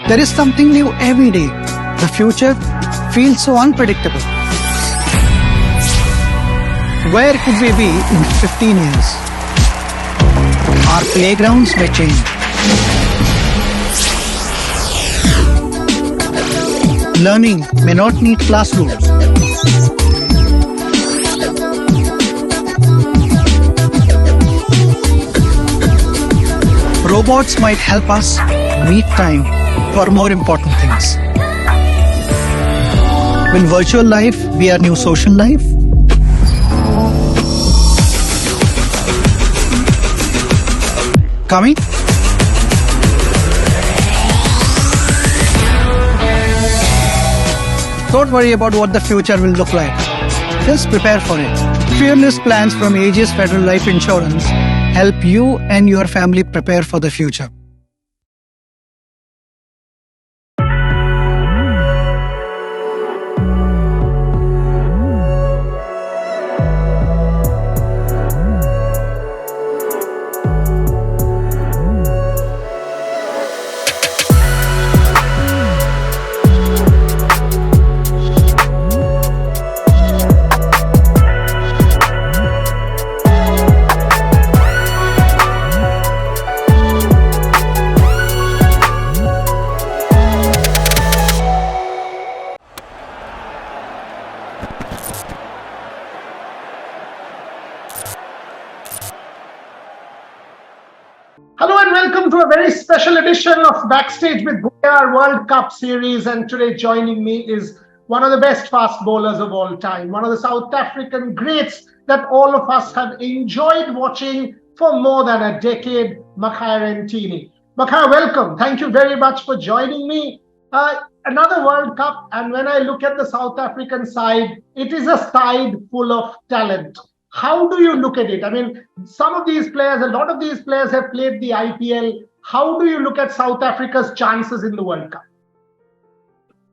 There is something new every day. The future feels so unpredictable. Where could we be in 15 years? Our playgrounds may change. Learning may not need classrooms. Robots might help us meet time for more important things. Will virtual life be our new social life? Coming? Don't worry about what the future will look like. Just prepare for it. Fearless plans from Aegis Federal Life Insurance help you and your family prepare for the future. Hello and welcome to a very special edition of Backstage with Boria World Cup series. And today joining me is one of the best fast bowlers of all time, one of the South African greats that all of us have enjoyed watching for more than a decade, Makhaya Ntini. Makhaya, welcome. Thank you very much for joining me. Another World Cup, and when I look at the South African side, it is a side full of talent. How do you look at it? I mean, some of these players, a lot of these players have played the IPL. How do you look at South Africa's chances in the World Cup?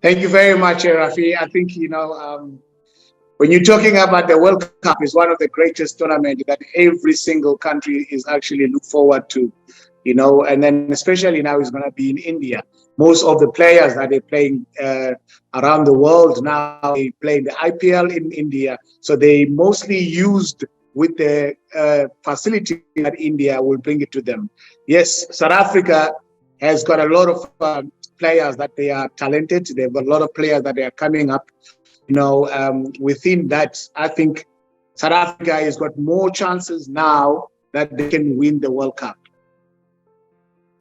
Thank you very much, Rafi. I think, when you're talking about the World Cup, is one of the greatest tournaments that every single country is actually look forward to, and then especially now it's going to be in India. Most of the players that they're playing around the world now, they play the IPL in India. So they mostly used with the facility that India will bring it to them. Yes, South Africa has got a lot of players that they are talented. They've got a lot of players that they are coming up. Within that, I think South Africa has got more chances now that they can win the World Cup.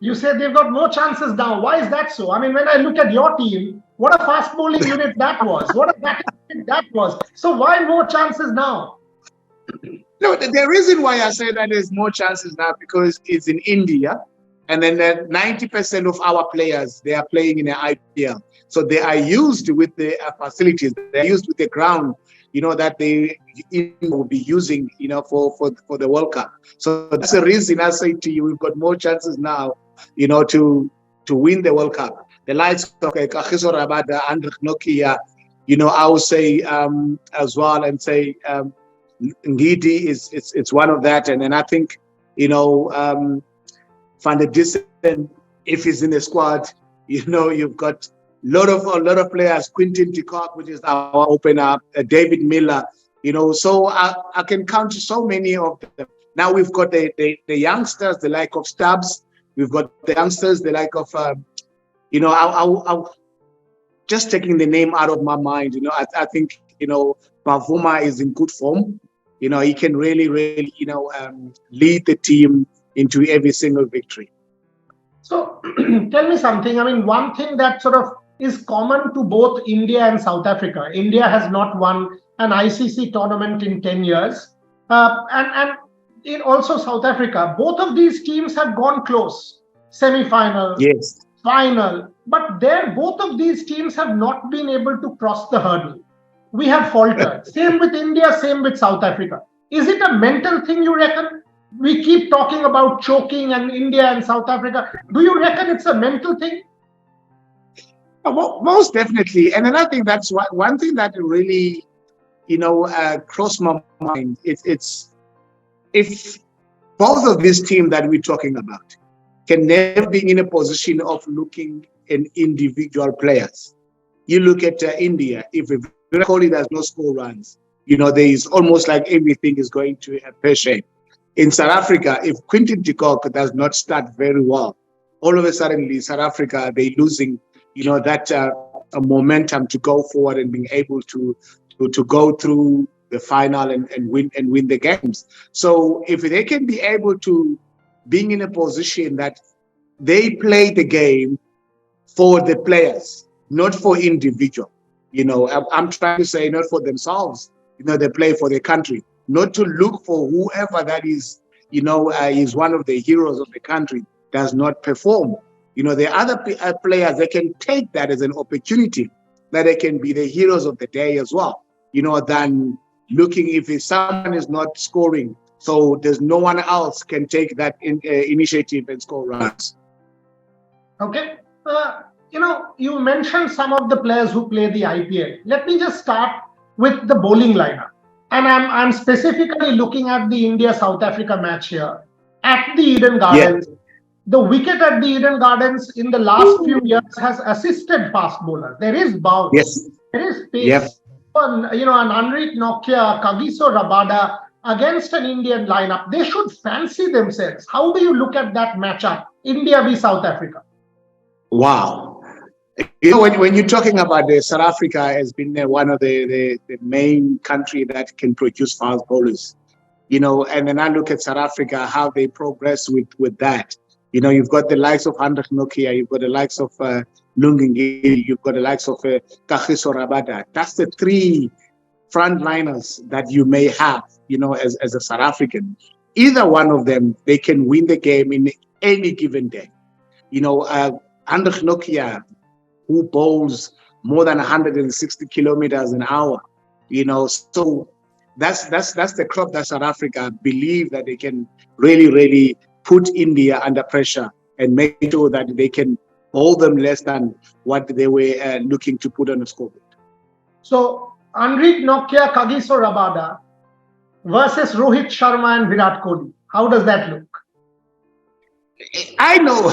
You said they've got more chances now. Why is that so? I mean, when I look at your team, what a fast bowling unit that was. What a batting unit that was. So why more chances now? No, the reason why I say that there's more chances now because it's in India. And then 90% of our players, they are playing in the IPL. So they are used with the facilities. They're used with the ground, that they will be using, for the World Cup. So that's the reason I say to you, we've got more chances now, to win the World Cup. The likes of Kagiso Rabada, Andrich Nokia, I would say as well, and say Ngidi it's one of that. And then I think, Van der Dissen, if he's in the squad, you've got a lot of players, Quinton de Kock, which is our opener, David Miller, so I can count so many of them. Now we've got the youngsters, the like of Stubbs. We've got the youngsters, the like of, I'll just taking the name out of my mind. I think, Bavuma is in good form. He can really, lead the team into every single victory. So tell me something. I mean, one thing that sort of is common to both India and South Africa. India has not won an ICC tournament in 10 years. And in also South Africa, both of these teams have gone close. Semi-final, yes, final. But both of these teams have not been able to cross the hurdle. We have faltered. Same with India, same with South Africa. Is it a mental thing, you reckon? We keep talking about choking and India and South Africa. Do you reckon it's a mental thing? Most definitely. And then I think that's one thing that really, crossed my mind. It's if both of these teams that we're talking about can never be in a position of looking and individual players. You look at India, if Virat Kohli does not score runs, there is almost like everything is going to a pear shape. In South Africa, if Quinton de Kock does not start very well, all of a sudden, South Africa, they're losing, that momentum to go forward and being able to go through the final and win the games. So if they can be able to being in a position that they play the game for the players, not for individual. I'm trying to say not for themselves. They play for their country, not to look for whoever that is, is one of the heroes of the country does not perform. The other players, they can take that as an opportunity that they can be the heroes of the day as well, than looking if someone is not scoring. So there's no one else can take that initiative and score runs. Okay. You mentioned some of the players who play the IPL. Let me just start with the bowling lineup. And I'm specifically looking at the India-South Africa match here at the Eden Gardens. Yeah. The wicket at the Eden Gardens in the last few years has assisted fast bowlers. There is bounce. Yes. There is pace. Yep. An Nortje, Kagiso Rabada against an Indian lineup, they should fancy themselves. How do you look at that matchup, India v South Africa? Wow. When you're talking about South Africa has been one of the main country that can produce fast bowlers, and then I look at South Africa, how they progress with that. You've got the likes of Hendrik Nokia, you've got the likes of Lungingili, you've got the likes of Kagiso Rabada. That's the three frontliners that you may have, as a South African. Either one of them, they can win the game in any given day. Hendrik Nokia, who bowls more than 160 kilometers an hour, so that's the crop that South Africa believe that they can really, really put India under pressure and make sure that they can hold them less than what they were looking to put on the scoreboard. So, Hendrik Nokia, Kagiso Rabada versus Rohit Sharma and Virat Kohli. How does that look? I know.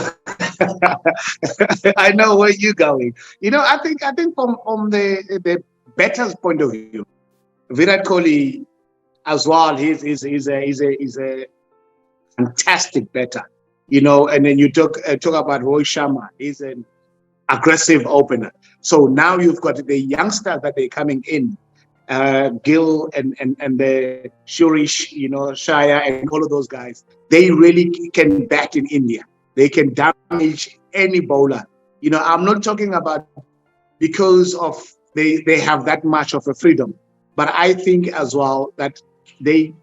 I know where you're going. I think from the batter's point of view, Virat Kohli as well, he's a fantastic batter. And then you talk about Rohit Sharma. He's an aggressive opener. So now you've got the youngsters that they're coming in, Gill and the Shurish, Shire and all of those guys. They really can bat in India. They can damage any bowler. I'm not talking about because of they have that much of a freedom, but I think as well that they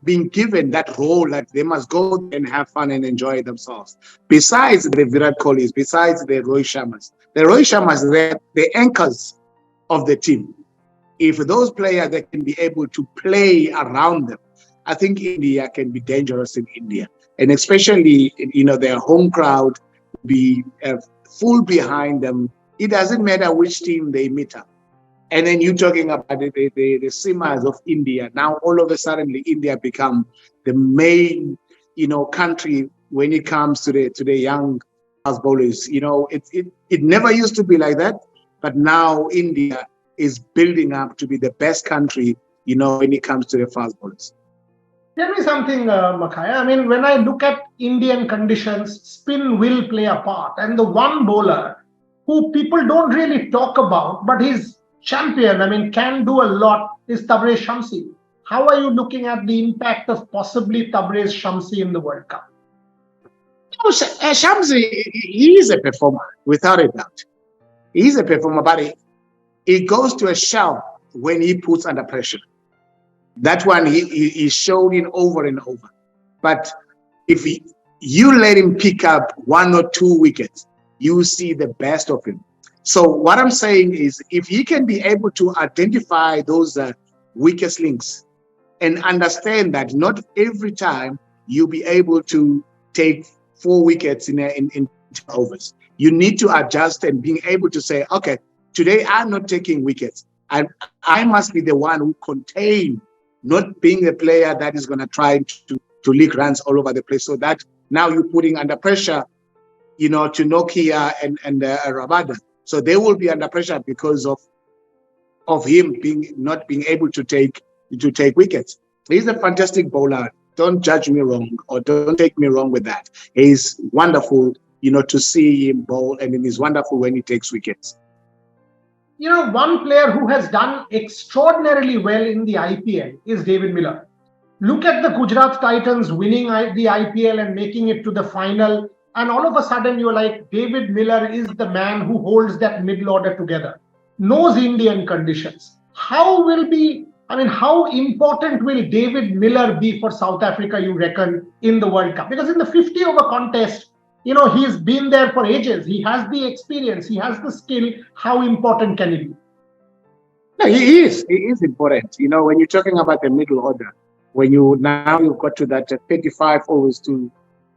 being given that role that they must go and have fun and enjoy themselves. Besides the Virat Kohlis, besides the Rohit Sharmas, they're the anchors of the team. If those players they can be able to play around them, I think India can be dangerous in India. And especially, their home crowd be full behind them. It doesn't matter which team they meet up. And then you're talking about the seamers of India. Now, all of a sudden, India become the main, country when it comes to the young fast bowlers. It never used to be like that, but now India is building up to be the best country, when it comes to the fast bowlers. Tell me something, Makhaya. When I look at Indian conditions, spin will play a part. And the one bowler who people don't really talk about, but he's champion, can do a lot, is Tabraiz Shamsi. How are you looking at the impact of possibly Tabraiz Shamsi in the World Cup? Shamsi, he is a performer, without a doubt. He's a performer, but it goes to a shell when he puts under pressure. That one, he showed it over and over. But if you let him pick up 1 or 2 wickets, you see the best of him. So what I'm saying is, if he can be able to identify those weakest links and understand that not every time you'll be able to take 4 wickets in 2 overs. You need to adjust and being able to say, okay, today I'm not taking wickets. I must be the one who contain, not being a player that is going to try to leak runs all over the place. So that now you're putting under pressure, to Nokia and Rabada. So they will be under pressure because of him not being able to take wickets. He's a fantastic bowler. Don't judge me wrong, or don't take me wrong with that. He's wonderful, to see him bowl, and it is wonderful when he takes wickets. One player who has done extraordinarily well in the IPL is David Miller. Look at the Gujarat Titans winning the IPL and making it to the final. And all of a sudden, you're like, David Miller is the man who holds that middle order together, knows Indian conditions. How important will David Miller be for South Africa, you reckon, in the World Cup? Because in the 50-over contest, he's been there for ages. He has the experience. He has the skill. How important can he be? No, he is. He is important. When you're talking about the middle order, when you've got to that 35 overs to,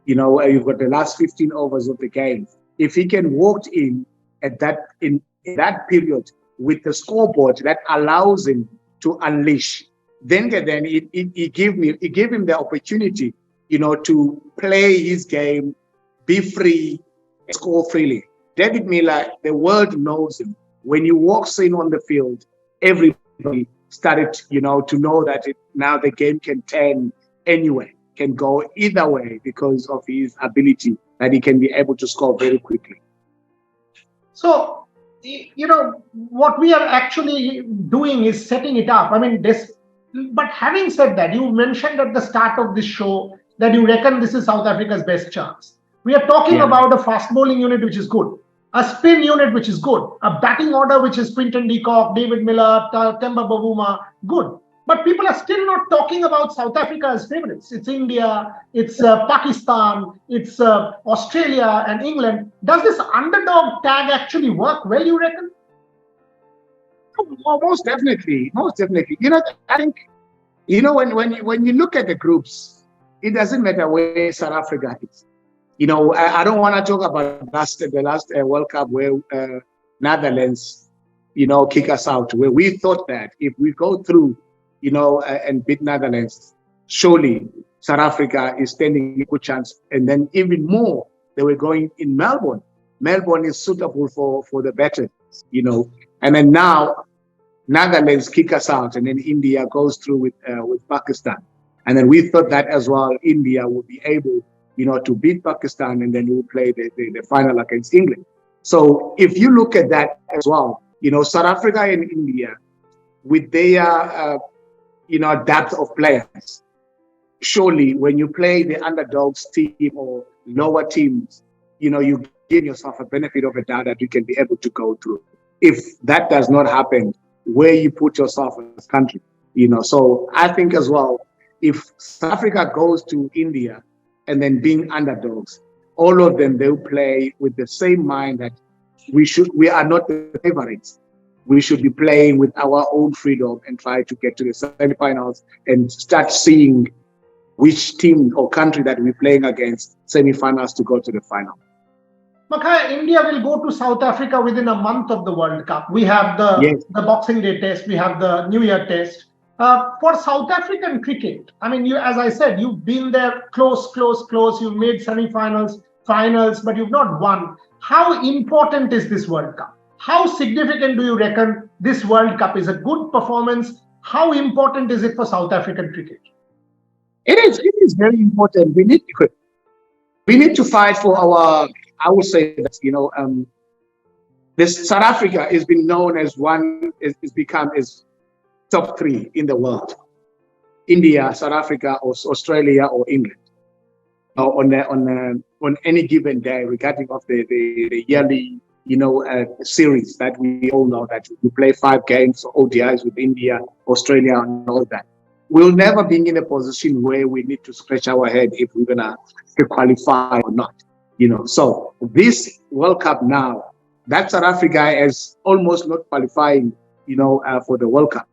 you've got the last 15 overs of the game. If he can walk in that period with the scoreboard that allows him to unleash, then it gave him the opportunity, to play his game, be free, score freely. David Miller, the world knows him. When he walks in on the field, everybody started, to know that now the game can turn anyway, can go either way because of his ability that he can be able to score very quickly. So, what we are actually doing is setting it up. But having said that, you mentioned at the start of this show that you reckon this is South Africa's best chance. We are talking about a fast bowling unit, which is good, a spin unit, which is good, a batting order, which is Quinton de Kock, David Miller, Temba Bavuma, good. But people are still not talking about South Africa as favorites. It's India, it's Pakistan, it's Australia and England. Does this underdog tag actually work well, you reckon? Oh, most definitely. I think, when you look at the groups, it doesn't matter where South Africa is. I don't want to talk about the last World Cup where Netherlands, kick us out, where we thought that if we go through, and beat Netherlands, surely South Africa is standing a good chance. And then even more, they were going in Melbourne. Melbourne is suitable for the better, And then now Netherlands kick us out, and then India goes through with Pakistan. And then we thought that as well, India would be able, to beat Pakistan, and then we'll play the final against England. So if you look at that as well, South Africa and India, with their depth of players, surely when you play the underdogs team or lower teams, you give yourself a benefit of a doubt that you can be able to go through. If that does not happen, where you put yourself as a country, So I think as well, if South Africa goes to India and then being underdogs, all of them, they'll play with the same mind that we are not the favorites. We should be playing with our own freedom and try to get to the semifinals and start seeing which team or country that we're playing against semifinals to go to the final. Makhaya, India will go to South Africa within a month of the World Cup. We have the Boxing Day test, we have the New Year test. For South African cricket, as I said, you've been there close. You've made semifinals, finals, but you've not won. How important is this World Cup? How significant do you reckon this World Cup is? A good performance. How important is it for South African cricket? It is very important. We need to fight for our. I would say that this South Africa has been known as become top 3 in the world. India, South Africa, or Australia, or England. On any given day, regarding of the yearly series that we all know that we play 5 games, ODIs with India, Australia, and all that. We'll never be in a position where we need to scratch our head if we're gonna qualify or not. So this World Cup now, that South Africa is almost not qualifying, for the World Cup.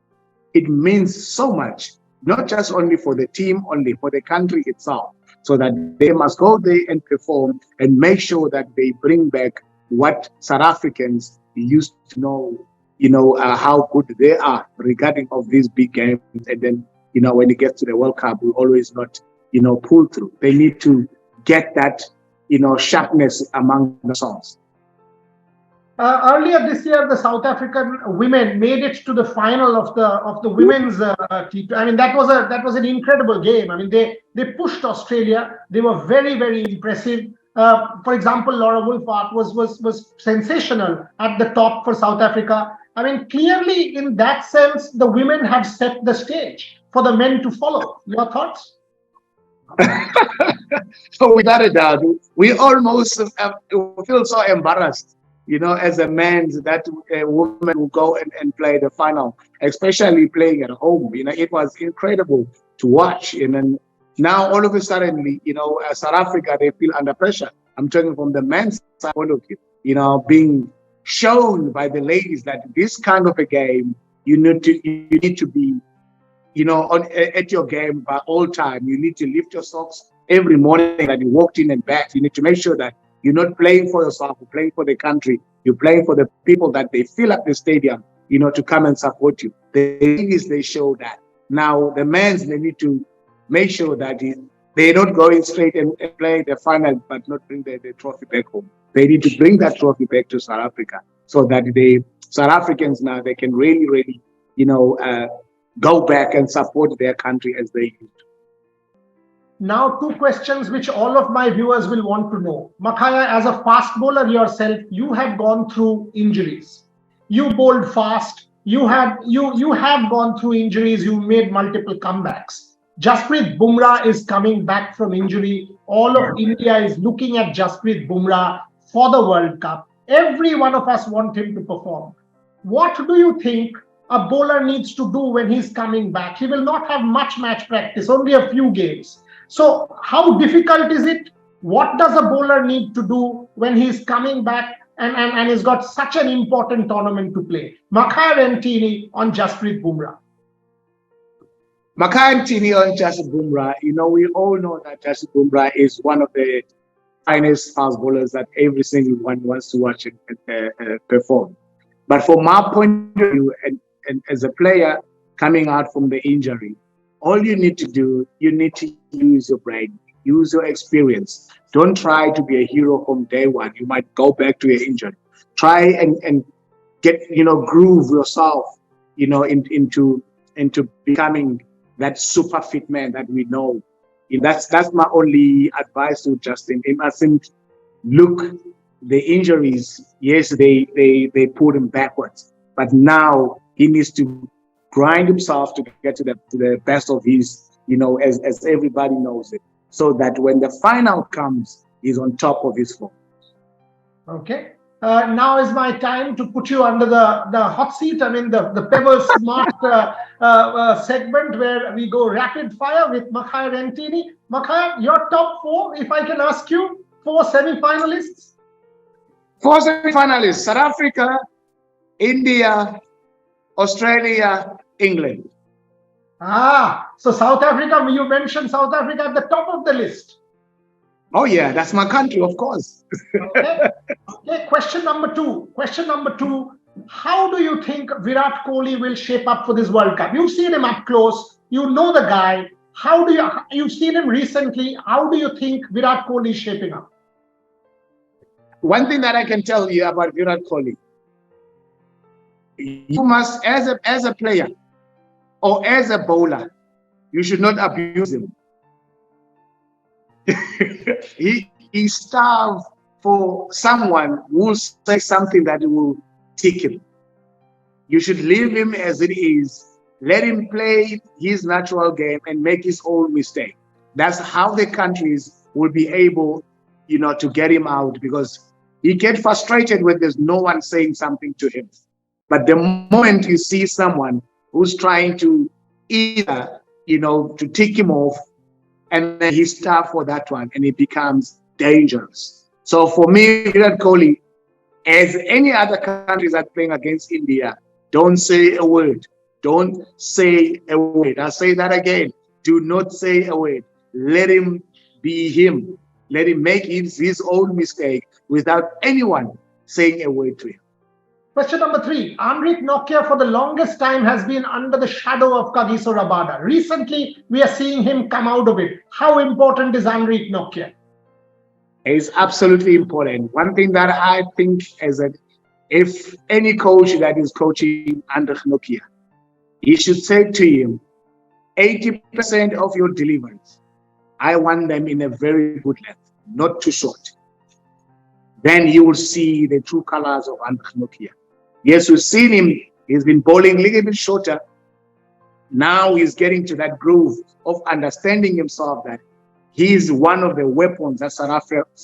It means so much, not just only for the team, only for the country itself, so that they must go there and perform and make sure that they bring back what South Africans used to know, how good they are regarding of these big games. And then, when it gets to the World Cup, we always not, pull through. They need to get that, sharpness among the songs. Earlier this year, the South African women made it to the final of the women's T20. I mean, that was an incredible game. I mean, they pushed Australia. They were very, very impressive. For example, Laura Wolfart was sensational at the top for South Africa. I mean, clearly, in that sense, the women have set the stage for the men to follow. Your thoughts? So without a doubt, we almost feel so embarrassed, as a man, that a woman will go and play the final, especially playing at home. It was incredible to watch. And then now all of a sudden, South Africa, they feel under pressure. I'm talking from the men's side point of view, being shown by the ladies that this kind of a game, you need to be, at your game by all time. You need to lift your socks every morning that you walked in and back. You need to make sure that you're not playing for yourself, you're playing for the country. You're playing for the people that they fill up the stadium, to come and support you. The ladies, they show that. Now, the men's, they need to make sure that they're not going straight and play the final, but not bring the trophy back home. They need to bring that trophy back to South Africa so that the South Africans now, they can really, really, go back and support their country as they used to. Now, two questions which all of my viewers will want to know. Makhaya, as a fast bowler yourself, you have gone through injuries. You bowled fast. You have gone through injuries. You made multiple comebacks. Jasprit Bumrah is coming back from injury. All of India is looking at Jasprit Bumrah for the World Cup. Every one of us want him to perform. What do you think a bowler needs to do when he's coming back? He will not have much match practice, only a few games. So how difficult is it? What does a bowler need to do when he's coming back and he's got such an important tournament to play? Makhaya Ntini on Jasprit Bumrah. Makhaya Ntini on Jasprit Bumrah. We all know that Jasprit Bumrah is one of the finest fast bowlers that every single one wants to watch and perform. But from my point of view, and as a player coming out from the injury, all you need to do, you need to use your brain, use your experience. Don't try to be a hero from day one. You might go back to your injury. Try and get, groove yourself, into becoming that super fit man that we know. That's my only advice to Justin. He mustn't look the injuries. Yes, they put him backwards, but now he needs to grind himself to get to the best of his, as everybody knows it, so that when the final comes, he's on top of his form. Okay. Now is my time to put you under the hot seat. I mean, the Pebble Smart segment where we go rapid fire with Makhaya Ntini. Makhaya, your top four, if I can ask you, 4 semi-finalists? 4 semi-finalists: South Africa, India, Australia, England. So South Africa, you mentioned South Africa at the top of the list. Oh yeah, that's my country, of course. Okay. Question number two. How do you think Virat Kohli will shape up for this World Cup? You've seen him up close. You know the guy. You've seen him recently. How do you think Virat Kohli is shaping up? One thing that I can tell you about Virat Kohli, you must, as a player or as a bowler, you should not abuse him. He starved for someone who will say something that will tick him. You should leave him as it is. Let him play his natural game and make his own mistake. That's how the countries will be able, to get him out, because he gets frustrated when there's no one saying something to him. But the moment you see someone who's trying to either, to tick him off, and then he's tough for that one, and it becomes dangerous. So for me, Virat Kohli, as any other countries that are playing against India, don't say a word. Don't say a word. I'll say that again. Do not say a word. Let him be him. Let him make his own mistake without anyone saying a word to him. Question number 3. Anrich Nortje for the longest time has been under the shadow of Kagiso Rabada. Recently, we are seeing him come out of it. How important is Anrich Nortje? It's absolutely important. One thing that I think is that if any coach that is coaching under Nokia, he should say to him, 80% of your deliveries, I want them in a very good length, not too short. Then you will see the true colors of Andre Nokia. Yes, we've seen him. He's been bowling a little bit shorter. Now he's getting to that groove of understanding himself that he is one of the weapons that South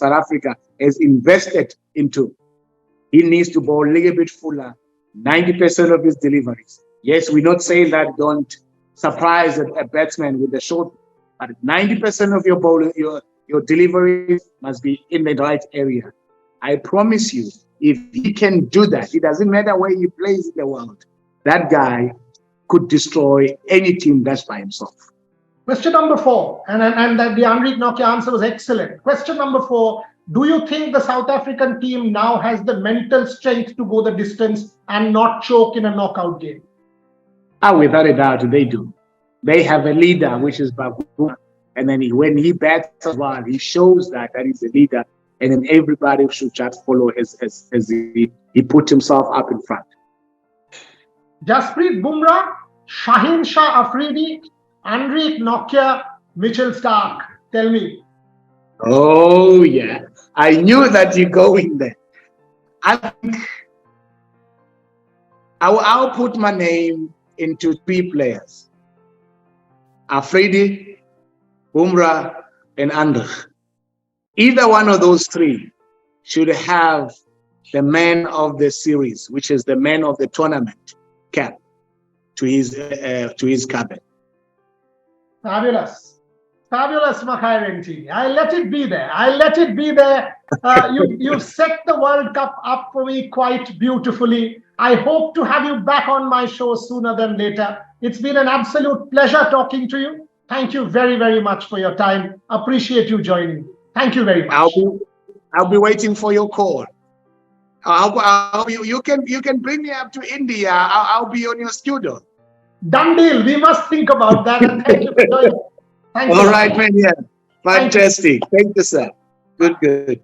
Africa has invested into. He needs to bowl a little bit fuller, 90% of his deliveries. Yes, we're not saying that don't surprise a batsman with the short, but 90% of your bowling, your delivery must be in the right area. I promise you, if he can do that, it doesn't matter where he plays in the world, that guy could destroy any team that's by himself. Question number 4, and the Andre Nokia answer was excellent. Question number 4, do you think the South African team now has the mental strength to go the distance and not choke in a knockout game? Without a doubt, they do. They have a leader, which is Bumrah, and then when he bats as well, he shows that he's a leader, and then everybody should just follow as he put himself up in front. Jasprit Bumrah, Shaheen Shah Afridi, Andre Nokia, Mitchell Starc. Tell me. Oh, yeah. I knew that you're going there. I think I'll put my name into 3 players. Afridi, Bumrah, and Andre. Either one of those 3 should have the man of the series, which is the man of the tournament cap, to his cabin. Fabulous. Fabulous, Makhaya Ntini. I let it be there. I let it be there. You've set the World Cup up for me quite beautifully. I hope to have you back on my show sooner than later. It's been an absolute pleasure talking to you. Thank you very, very much for your time. Appreciate you joining me. Thank you very much. I'll be waiting for your call. You can bring me up to India. I'll be on your studio. Done deal. We must think about that. And thank you for joining. Thank you. All right, man. Yeah. Fantastic. Thank you, sir. Good.